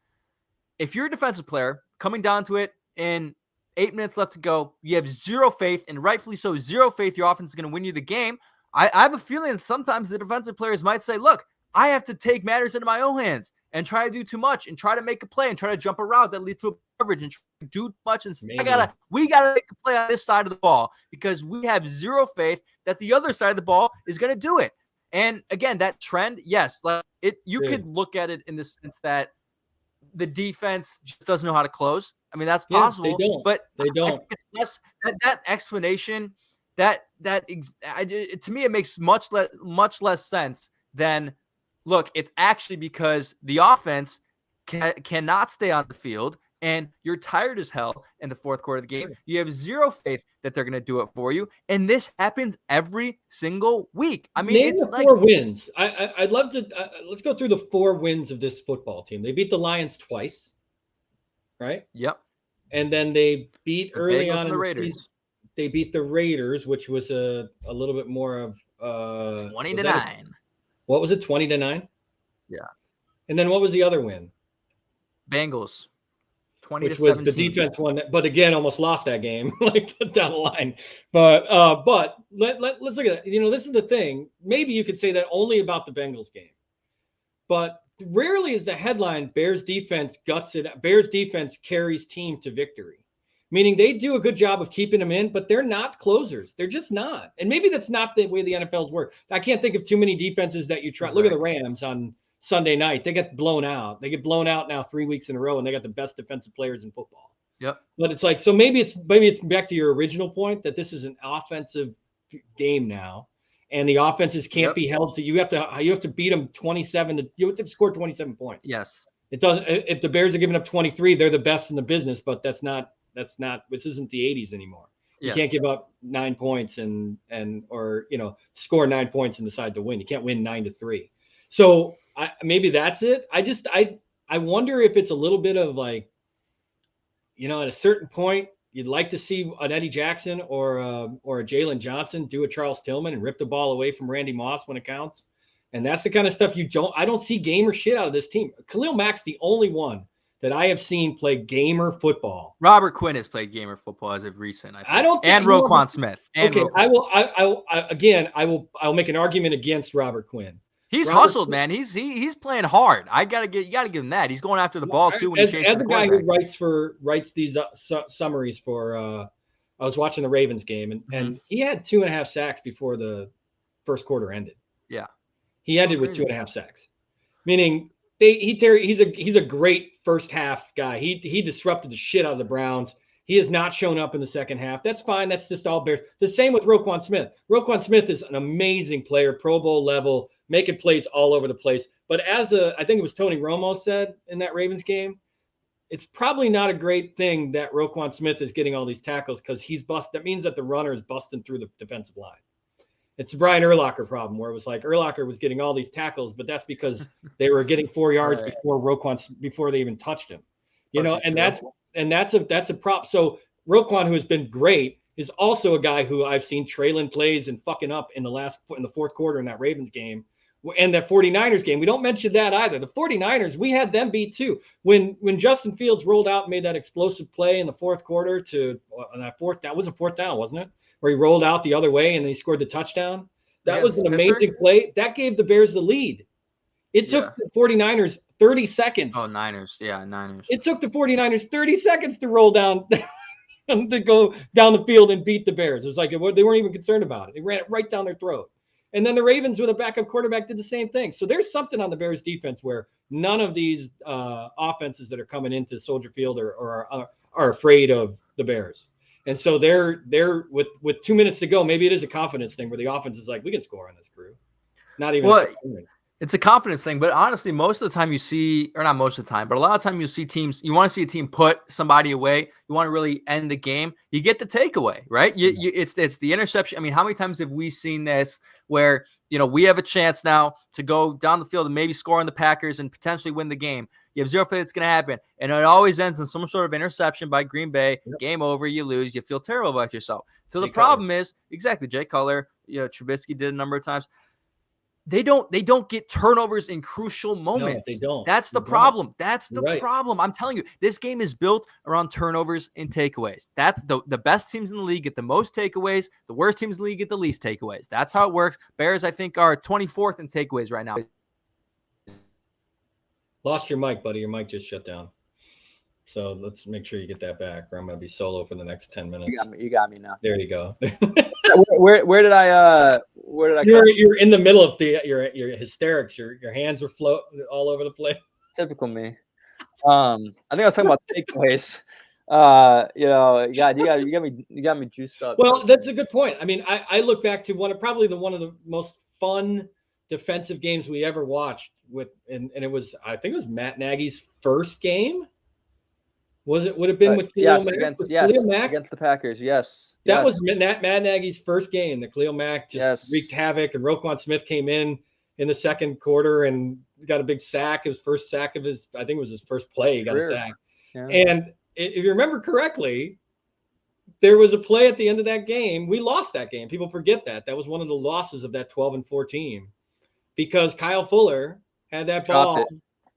If you're a defensive player coming down to it in 8 minutes left to go, you have zero faith, and rightfully so, zero faith your offense is going to win you the game. I have a feeling that sometimes the defensive players might say, look, I have to take matters into my own hands and try to do too much and try to make a play and try to jump a route that leads to a coverage and try to do too much. And we gotta make the play on this side of the ball because we have zero faith that the other side of the ball is going to do it. And again, that trend, yes, you could look at it in the sense that the defense just doesn't know how to close. I mean, that's possible, but they don't. I think it's less that explanation to me, it makes much less sense than, look, it's actually because the offense cannot stay on the field and you're tired as hell in the fourth quarter of the game. You have zero faith that they're going to do it for you. And this happens every single week. I mean, it's like 4 wins. I'd love to, let's go through the 4 wins of this football team. They beat the Lions twice, right? Yep. And then they beat early on in the Raiders. Season, they beat the Raiders, which was a little bit more of 20-9. What was it? 20-9? Yeah. And then what was the other win? Bengals. 20-17. Which was the defense one, but again, almost lost that game like down the line. But let's look at that. This is the thing. Maybe you could say that only about the Bengals game, but rarely is the headline Bears defense guts it. Bears defense carries team to victory, meaning they do a good job of keeping them in, but they're not closers. They're just not. And maybe that's not the way the NFL's work. I can't think of too many defenses that you try. Exactly. Look at the Rams on Sunday night. They get blown out. They get blown out now 3 weeks in a row, and they got the best defensive players in football. Yep. But it's like, so maybe it's back to your original point that this is an offensive game now, and the offenses can't be held to. You have to beat them 27. You have to score 27 points. Yes. It doesn't. If the Bears are giving up 23, they're the best in the business. But that's not. This isn't the 80s anymore. You can't give up 9 points or score 9 points and decide to win. You can't win 9-3. So maybe that's it. I wonder if it's a little bit of like, at a certain point, you'd like to see an Eddie Jackson or a Jalen Johnson do a Charles Tillman and rip the ball away from Randy Moss when it counts. And that's the kind of stuff I don't see gamer shit out of this team. Khalil Mack's the only one that I have seen play gamer football. Robert Quinn has played gamer football as of recent. I don't think, and Roquan Smith. Okay, I will make an argument against Robert Quinn. He's Robert hustled, man. He's playing hard. You got to give him that. He's going after the ball too when he chases as the a guy who quarterback. writes these summaries for. I was watching the Ravens game, and Mm-hmm. he had 2.5 sacks before the first quarter ended. Yeah, he ended with 2.5 sacks, meaning he's a great first half guy. He disrupted the shit out of the Browns. He has not shown up in the second half. That's fine. That's just all Bears. The same with Roquan Smith. Roquan Smith is an amazing player, Pro Bowl level, making plays all over the place. But I think it was Tony Romo said in that Ravens game, it's probably not a great thing that Roquan Smith is getting all these tackles because he's bust. That means that the runner is busting through the defensive line. It's the Brian Urlacher problem where it was like Urlacher was getting all these tackles, but that's because they were getting 4 yards before they even touched him. That's a prop. So Roquan, who has been great, is also a guy who I've seen trailing plays and fucking up in the fourth quarter in that Ravens game. And that 49ers game, we don't mention that either. The 49ers, we had them beat too. When Justin Fields rolled out and made that explosive play in the fourth quarter that was a fourth down, wasn't it? Where he rolled out the other way and he scored the touchdown. That was an amazing play. That gave the Bears the lead. It took the 49ers 30 seconds. Oh, Niners. Yeah, Niners. It took the 49ers 30 seconds to roll down to go down the field and beat the Bears. It was like they weren't even concerned about it. They ran it right down their throat. And then the Ravens with a backup quarterback did the same thing. So there's something on the Bears defense where none of these offenses that are coming into Soldier Field are afraid of the Bears. And so they're with 2 minutes to go. Maybe it is a confidence thing where the offense is like, we can score on this crew. Not even. Well, it's a confidence thing, but honestly, most of the time you see, or not most of the time, but a lot of time you see teams, you want to see a team put somebody away. You want to really end the game. You get the takeaway, right? It's the interception. I mean, how many times have we seen this where, we have a chance now to go down the field and maybe score on the Packers and potentially win the game. You have zero faith it's going to happen. And it always ends in some sort of interception by Green Bay. Yep. Game over, you lose. You feel terrible about yourself. So the problem is, exactly, Jay Cutler, Trubisky did a number of times. They don't get turnovers in crucial moments. No, they don't. That's the problem. That's the problem. I'm telling you, this game is built around turnovers and takeaways. That's the best teams in the league get the most takeaways. The worst teams in the league get the least takeaways. That's how it works. Bears, I think, are 24th in takeaways right now. Lost your mic, buddy. Your mic just shut down. So let's make sure you get that back, or I'm going to be solo for the next 10 minutes. You got me now. There you go. where did I You're in the middle of your hysterics. Your hands are floating all over the place. Typical me. I think I was talking about takeaways. You got me juiced up. Well, that's a good point. I mean, I look back to one of the most fun defensive games we ever watched and it was, I think it was Matt Nagy's first game. Would have been with Khalil Mack against the Packers. Yes. That was Matt Nagy's first game. The Khalil Mack just wreaked havoc, and Roquan Smith came in the second quarter and got a big sack. His first sack of I think it was his first play. He got a sack. Yeah. And if you remember correctly, there was a play at the end of that game. We lost that game. People forget that. That was one of the losses of that 12-4 team because Kyle Fuller had that ball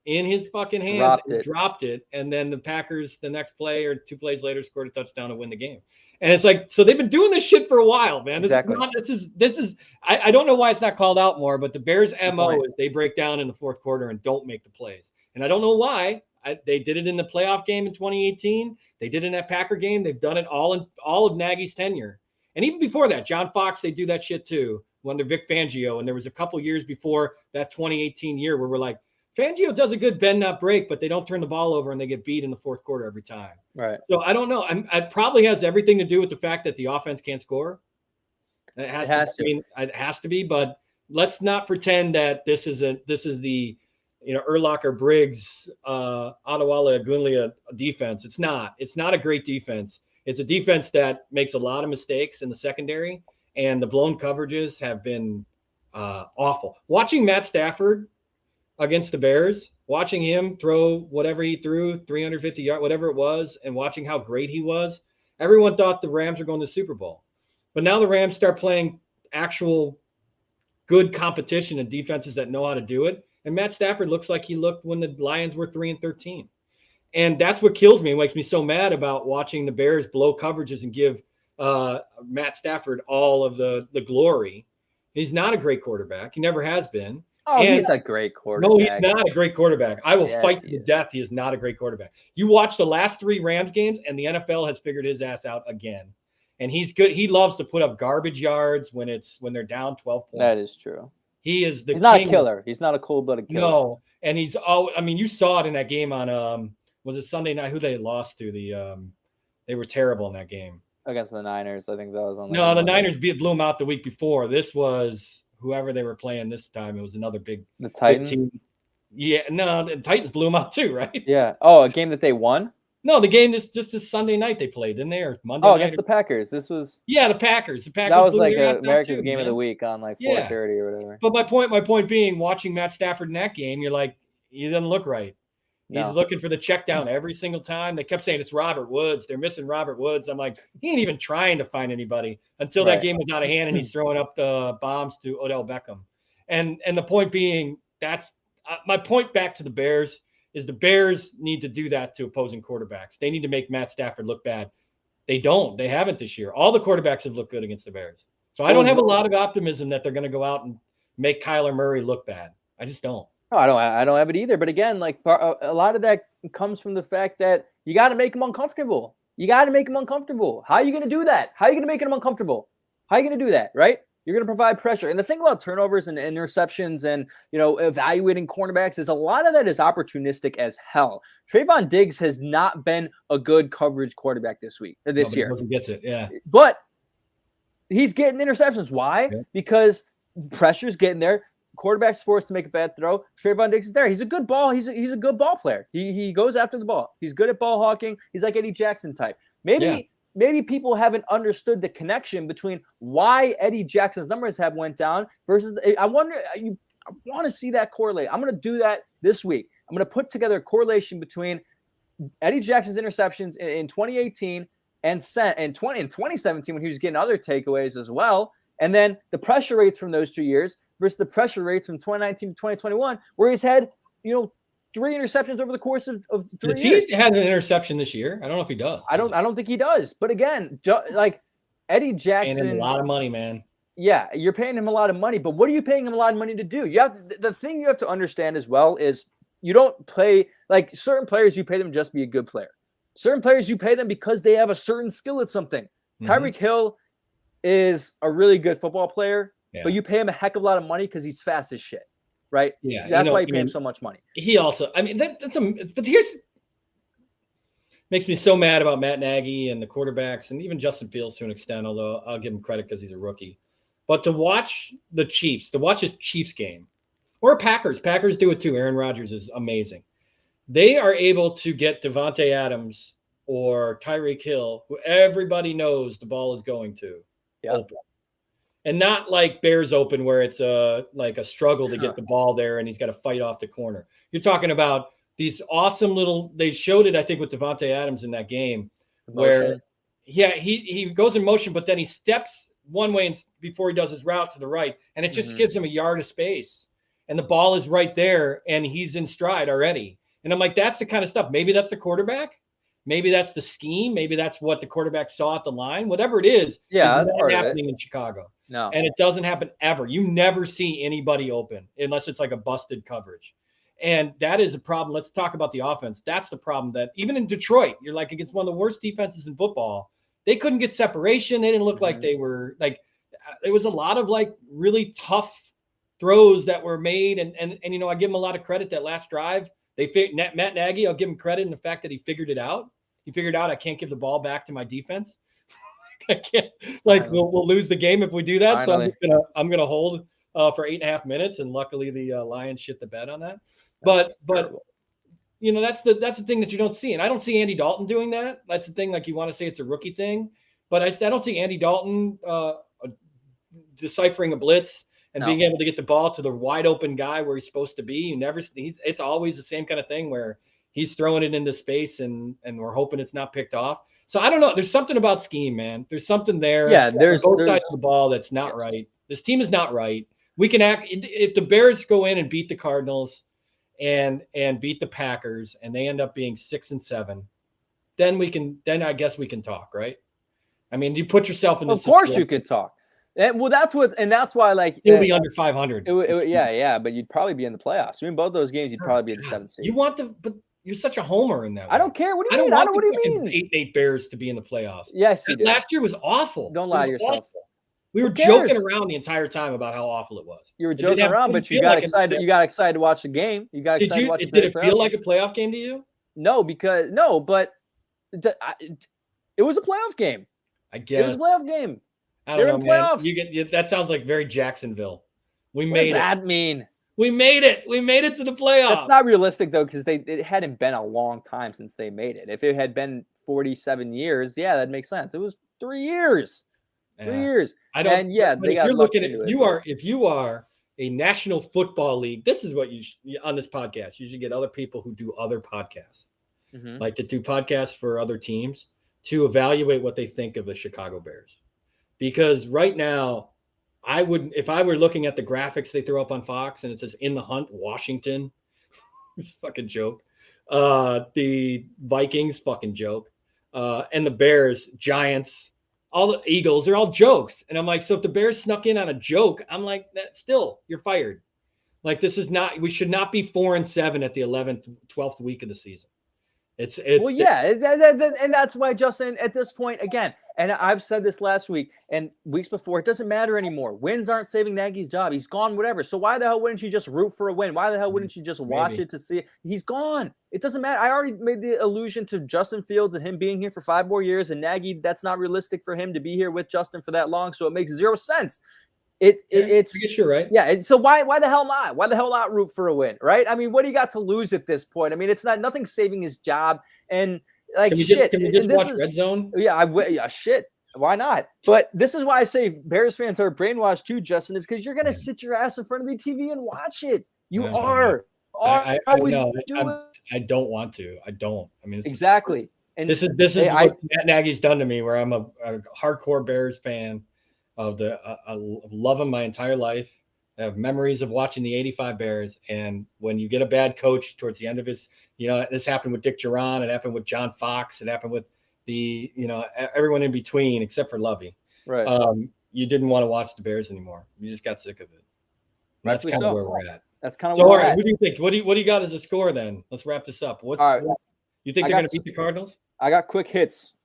in his fucking hands, dropped it, and then the Packers the next play or 2 plays later scored a touchdown to win the game. And it's like, so they've been doing this shit for a while, man. This is I don't know why it's not called out more, but the Bears' MO is they break down in the fourth quarter and don't make the plays. And I don't know why. They did it in the playoff game in 2018. They did it in that Packer game. They've done it all of Nagy's tenure. And even before that, John Fox, they do that shit too under Vic Fangio. And there was a couple years before that 2018 year where we're like, Fangio does a good bend, not break, but they don't turn the ball over and they get beat in the fourth quarter every time. Right. So I don't know. It probably has everything to do with the fact that the offense can't score. It has to be, but let's not pretend that this is the Urlacher Briggs, Adewale Agunlia defense. It's not a great defense. It's a defense that makes a lot of mistakes in the secondary, and the blown coverages have been awful. Watching Matt Stafford against the Bears, watching him throw whatever he threw, 350 yards, whatever it was, and watching how great he was, everyone thought the Rams were going to the Super Bowl. But now the Rams start playing actual good competition and defenses that know how to do it. And Matt Stafford looks like he looked when the Lions were 3-13. And that's what kills me and makes me so mad about watching the Bears blow coverages and give Matt Stafford all of the glory. He's not a great quarterback. He never has been. Oh, And he's a great no, he's quarterback. not a great quarterback. I will Yes, fight to he the is. death. He is not a great quarterback. You watch the last 3 Rams games, and the NFL has figured his ass out again. And he's good. He loves to put up garbage yards when they're down 12 points. That is true. He is the He's not a king. killer. He's not a cold-blooded killer. No, and he's I mean, you saw it in that game on was it Sunday night? Who they lost to? They were terrible in that game. Against the Niners, I think that was on. No, the Niners blew them out the week before. This was whoever they were playing this time. It was another big Titans. team. Yeah, no, the Titans blew them out too, right? Yeah. Oh, a game that they won? No, the game this Sunday night they played, didn't they? Or Monday night? Against the Packers. This was. Yeah, the Packers. The Packers. That was blew like their ass America's too, game man. of the week on like 4:30 or whatever. But my point being, watching Matt Stafford in that game, you're like, he doesn't look right. He's looking for the check down every single time. They kept saying it's Robert Woods. They're missing Robert Woods. I'm like, he ain't even trying to find anybody until that game was out of hand and he's throwing up the bombs to Odell Beckham. And the point being, that's my point back to the Bears is the Bears need to do that to opposing quarterbacks. They need to make Matt Stafford look bad. They don't. They haven't this year. All the quarterbacks have looked good against the Bears. So I don't have a lot of optimism that they're going to go out and make Kyler Murray look bad. I just don't. No, I don't have it either. But again, like a lot of that comes from the fact that you got to make them uncomfortable. You got to make them uncomfortable. How are you going to do that? How are you going to make them uncomfortable? How are you going to do that? Right? You're going to provide pressure. And the thing about turnovers and interceptions and, evaluating cornerbacks is a lot of that is opportunistic as hell. Trayvon Diggs has not been a good coverage quarterback this year. He gets it, yeah. But he's getting interceptions. Why? Yeah. Because pressure's getting there. Quarterback's forced to make a bad throw. Trayvon Diggs is there. He's a good ball. He's a good ball player. He goes after the ball. He's good at ball hawking. He's like Eddie Jackson type. Maybe people haven't understood the connection between why Eddie Jackson's numbers have went down versus. I want to see that correlate. I'm going to do that this week. I'm going to put together a correlation between Eddie Jackson's interceptions in 2018 and in 2017 when he was getting other takeaways as well, and then the pressure rates from those 2 years versus the pressure rates from 2019 to 2021, where he's had 3 interceptions over the course of 3 years. Does he have an interception this year? I don't know if he does. I don't think he does. But again, like Eddie Jackson, paying him a lot of money, man. Yeah, you're paying him a lot of money, but what are you paying him a lot of money to do? The thing you have to understand as well is you don't play like certain players. You pay them just to be a good player. Certain players you pay them because they have a certain skill at something. Tyreek Hill is a really good football player, but you pay him a heck of a lot of money because he's fast as shit, right? Yeah, that's why you pay him so much money. He also, I mean, but here's makes me so mad about Matt Nagy and the quarterbacks and even Justin Fields to an extent, although I'll give him credit because he's a rookie. But to watch the Chiefs, to watch this Chiefs game, or Packers do it too. Aaron Rodgers is amazing. They are able to get Devontae Adams or Tyreek Hill, who everybody knows the ball is going to, open. And not like Bears open where it's like a struggle to get the ball there and he's got to fight off the corner. You're talking about these awesome little – they showed it, I think, with Devontae Adams in that game where, he goes in motion, but then he steps one way before he does his route to the right, and it just gives him a yard of space. And the ball is right there, and he's in stride already. And I'm like, that's the kind of stuff. Maybe that's the quarterback. Maybe that's the scheme. Maybe that's what the quarterback saw at the line. Whatever it is, that's not happening in Chicago. No. And it doesn't happen ever. You never see anybody open unless it's like a busted coverage. And that is a problem. Let's talk about the offense. That's the problem that even in Detroit, you're like against one of the worst defenses in football. They couldn't get separation. They didn't look like they were like – it was a lot of like really tough throws that were made. And I give him a lot of credit that last drive. Matt Nagy, I'll give him credit in the fact that he figured it out. He figured out I can't give the ball back to my defense. I can't we'll lose the game if we do that. Finally. So I'm gonna hold for 8.5 minutes, and luckily the Lions shit the bed on that. But that's the thing that you don't see, and I don't see Andy Dalton doing that. That's the thing. Like you want to say it's a rookie thing, but I don't see Andy Dalton deciphering a blitz and being able to get the ball to the wide open guy where he's supposed to be. It's always the same kind of thing where he's throwing it into space and we're hoping it's not picked off. So I don't know. There's something about scheme, man. There's something there. Yeah, there's both sides of the ball that's not right. This team is not right. We can act if the Bears go in and beat the Cardinals and beat the Packers and they end up being 6-7, then I guess we can talk, right? I mean, you put yourself in this Of course situation. you could talk. Well, that's why like You'll be under 500. Yeah, but you'd probably be in the playoffs. So in both those games, you'd probably be in the 7th seed. But you're such a homer in that way. I don't care. What do you mean? I don't what do you want mean? the 8-8 Bears to be in the playoffs. Yes, you do. Last year was awful. Don't lie to yourself. Awful. We were joking around the entire time about how awful it was. You were joking around, but you got excited. You got excited to watch the game. You got excited to watch the Did it feel like a playoff game to you? No, but it was a playoff game. I guess it was a playoff game. I don't know, man. That sounds like very Jacksonville. We made it. What does that mean? We made it. We made it to the playoffs. That's not realistic though, because it hadn't been a long time since they made it. If it had been 47 years, yeah, that makes sense. It was 3 years. 3 years. I don't. And yeah, if you're looking at if you are a National Football League, this is what on this podcast. You should get other people who do other podcasts, like to do podcasts for other teams to evaluate what they think of the Chicago Bears. Because right now, if I were looking at the graphics they throw up on Fox and it says in the hunt, Washington, it's a fucking joke. The Vikings, fucking joke. And the Bears, Giants, all the Eagles, they're all jokes. And I'm like, so if the Bears snuck in on a joke, I'm like, that still, you're fired. Like, we should not be 4-7 at the 11th, 12th week of the season. And that's why, Justin, at this point, again, and I've said this last week and weeks before, it doesn't matter anymore. Wins aren't saving Nagy's job. He's gone, whatever. So why the hell wouldn't you just root for a win? Why the hell wouldn't you just watch it to see it? He's gone. It doesn't matter. I already made the allusion to Justin Fields and him being here for 5 more years, and Nagy, that's not realistic for him to be here with Justin for that long. So it makes 0 sense. It's I guess you're right. Yeah. So why the hell not? Why the hell not root for a win? Right. I mean, what do you got to lose at this point? I mean, it's nothing saving his job. And like, can we just watch Red Zone? Yeah. Shit. Why not? But this is why I say Bears fans are brainwashed too, Justin, is because you're going to sit your ass in front of the TV and watch it. You are. I don't want to. I don't. I mean, exactly. And this is what Matt Nagy's done to me, where I'm a hardcore Bears fan. I love him my entire life. I have memories of watching the 85 Bears. And when you get a bad coach towards the end of his, this happened with Dick Duran. It happened with John Fox. It happened with everyone in between except for Lovey. Right. You didn't want to watch the Bears anymore. You just got sick of it. That's kind of where we're at. That's kind of where we're at. What do you think? What do you got as a score then? Let's wrap this up. You think they're going to beat the Cardinals? I got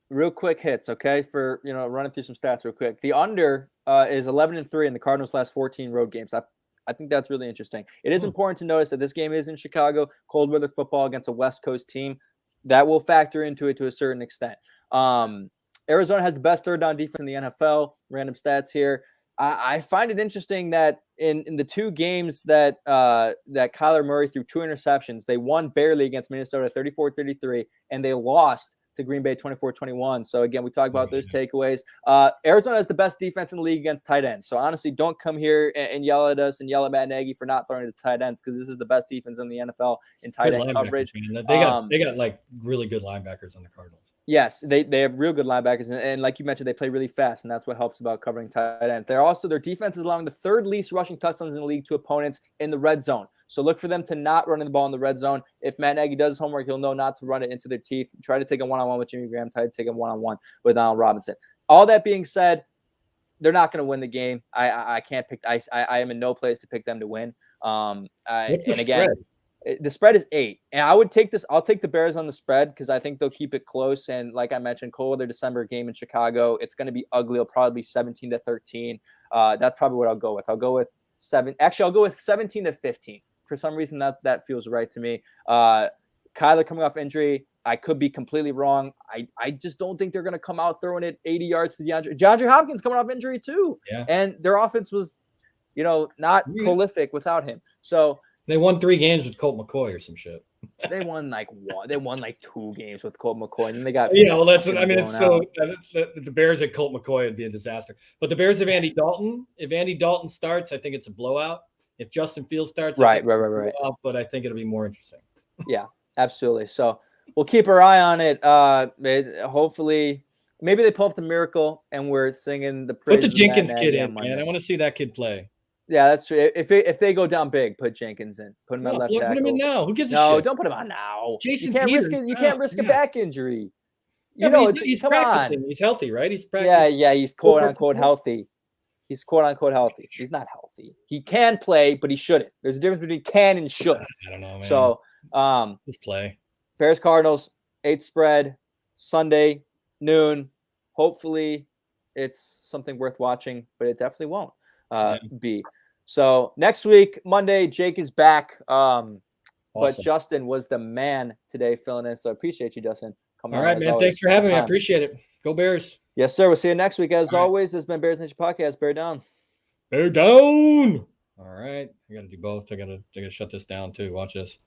real quick hits, okay, for running through some stats real quick. The under is 11-3 in the Cardinals' last 14 road games. I think that's really interesting. It is important to notice that this game is in Chicago, cold weather football against a West Coast team. That will factor into it to a certain extent. Arizona has the best third down defense in the NFL. Random stats here. I find it interesting that in the 2 games that Kyler Murray threw 2 interceptions, they won barely against Minnesota 34-33, and they lost to Green Bay 24-21. So again, we talk about those takeaways. Arizona has the best defense in the league against tight ends. So honestly, don't come here and yell at us and yell at Matt Nagy for not throwing to tight ends, because this is the best defense in the NFL in tight end coverage. They got like really good linebackers on the Cardinals. Yes, they have real good linebackers, and like you mentioned, they play really fast, and that's what helps about covering tight ends. Their defense is allowing the 3rd least rushing touchdowns in the league to opponents in the red zone. So look for them to not run the ball in the red zone. If Matt Nagy does his homework, he'll know not to run it into their teeth. Try to take a one-on-one with Jimmy Graham. Try to take a one-on-one with Allen Robinson. All that being said, they're not going to win the game. I can't pick. I am in no place to pick them to win. The spread is 8, and I would take this. I'll take the Bears on the spread because I think they'll keep it close. And like I mentioned, cold weather December game in Chicago. It's going to be ugly. It'll probably be 17-13. That's probably what I'll go with. I'll go with 7. Actually, I'll go with 17-15. For some reason, that feels right to me. Kyler coming off injury. I could be completely wrong. I just don't think they're going to come out throwing it 80 yards to DeAndre Hopkins coming off injury too. Yeah. And their offense was, not prolific without him. So they won 3 games with Colt McCoy or some shit. They won like 2 games with Colt McCoy, and then they got. That's what I mean. It's so the Bears at Colt McCoy would be a disaster. But the Bears have Andy Dalton. If Andy Dalton starts, I think it's a blowout. If Justin Fields starts, right. But I think it'll be more interesting. Yeah, absolutely. So we'll keep our eye on it. Hopefully, maybe they pull off the miracle, and we're singing the praise. Put the Jenkins kid in, man. I want to see that kid play. Yeah, that's true. If they go down big, put Jenkins in. Put him at left tackle. Put him in now. Who gives a shit? No, don't put him on now. Jason you can't Peters, risk it. You can't risk a back injury. He's come practicing. on. He's healthy, right? He's practicing. Yeah, he's quote unquote healthy. He's quote unquote healthy. He's not healthy. He can play, but he shouldn't. There's a difference between can and should. I don't know, man. So just play. Bears Cardinals 8 spread Sunday noon. Hopefully it's something worth watching, but it definitely won't be. So next week, Monday, Jake is back. Awesome. But Justin was the man today filling in. So I appreciate you, Justin. All right, man. Thanks for having me. I appreciate it. Go Bears. Yes, sir. We'll see you next week. As always, this has been Bears Nation Podcast. Bear down. Bear down. All right. I got to do both. I got to shut this down too. Watch this.